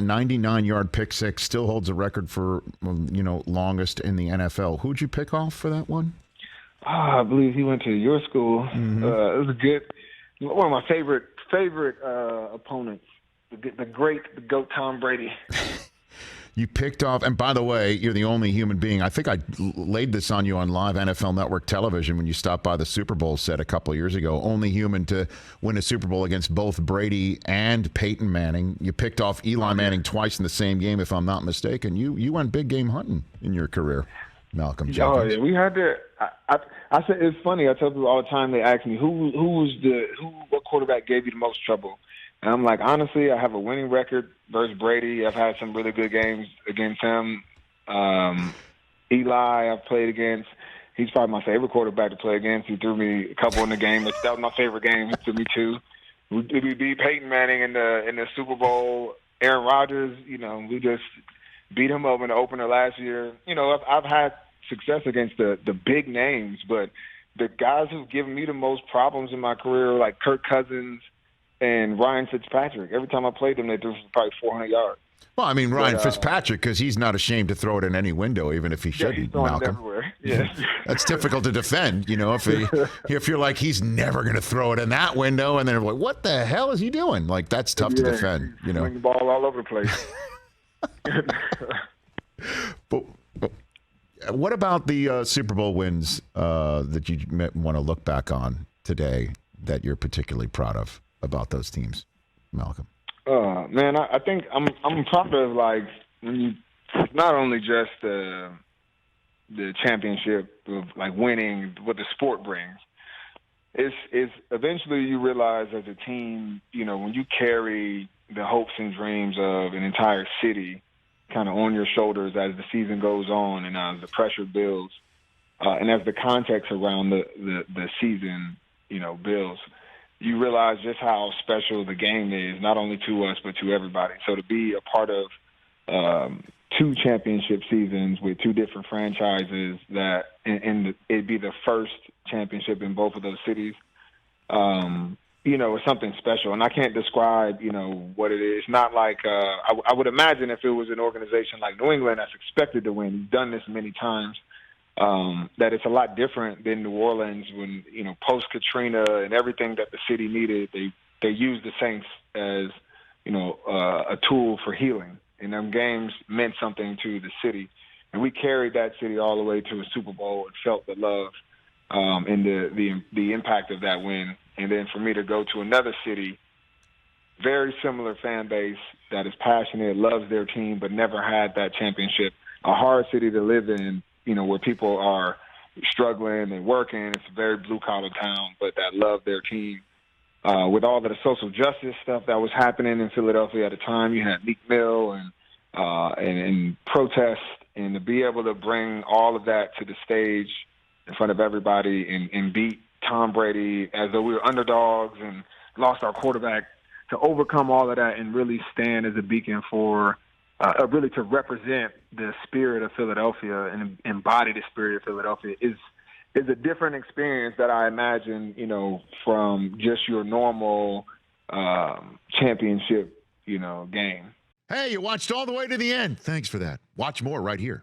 99-yard pick six, still holds a record for, longest in the NFL. Who'd you pick off for that one? I believe he went to your school. Mm-hmm. It was one of my favorite opponents, the GOAT Tom Brady. You picked off, and by the way, you're the only human being. I think I laid this on you on live NFL Network television when you stopped by the Super Bowl set a couple of years ago. Only human to win a Super Bowl against both Brady and Peyton Manning. You picked off Eli Manning twice in the same game, if I'm not mistaken. You went big game hunting in your career, Malcom Jenkins. Oh yeah, we had to. I said it's funny. I tell people all the time. They ask me what quarterback gave you the most trouble. And I'm like, honestly, I have a winning record versus Brady. I've had some really good games against him. Eli, I've played against. He's probably my favorite quarterback to play against. He threw me a couple in the game. That was my favorite game. He threw me two. We beat Peyton Manning in the Super Bowl. Aaron Rodgers, we just beat him up in the opener last year. I've had success against the big names, but the guys who've given me the most problems in my career, like Kirk Cousins and Ryan Fitzpatrick. Every time I played them, they threw probably 400 yards. Well, I mean, Ryan Fitzpatrick, because he's not ashamed to throw it in any window, even if he shouldn't, he's throwing Malcom. it everywhere. Yeah. That's difficult to defend, if you're like, he's never going to throw it in that window, and they're like, what the hell is he doing? Like, that's tough to defend, He's throwing the ball all over the place. But what about the Super Bowl wins that you want to look back on today that you're particularly proud of about those teams, Malcom? Man, I think I'm proud of, like, when you not only just the championship of, like, winning what the sport brings. It's eventually you realize as a team, when you carry the hopes and dreams of an entire city kind of on your shoulders as the season goes on and as the pressure builds, and as the context around the season, builds, you realize just how special the game is, not only to us, but to everybody. So to be a part of two championship seasons with two different franchises and it'd be the first championship in both of those cities, it's something special. And I can't describe, what it is. It's not like I would imagine if it was an organization like New England that's expected to win, who's done this many times, that it's a lot different than New Orleans when, post-Katrina and everything that the city needed, they used the Saints as, a tool for healing. And them games meant something to the city. And we carried that city all the way to a Super Bowl and felt the love and the impact of that win. And then for me to go to another city, very similar fan base that is passionate, loves their team, but never had that championship, a hard city to live in, where people are struggling and working. It's a very blue-collar town, but that love their team. With all of the social justice stuff that was happening in Philadelphia at the time, you had Meek Mill and protests, and to be able to bring all of that to the stage in front of everybody and beat Tom Brady as though we were underdogs and lost our quarterback, to overcome all of that and really stand as a beacon for really to represent the spirit of Philadelphia and embody the spirit of Philadelphia is a different experience that I imagine, from just your normal championship, game. Hey, you watched all the way to the end. Thanks for that. Watch more right here.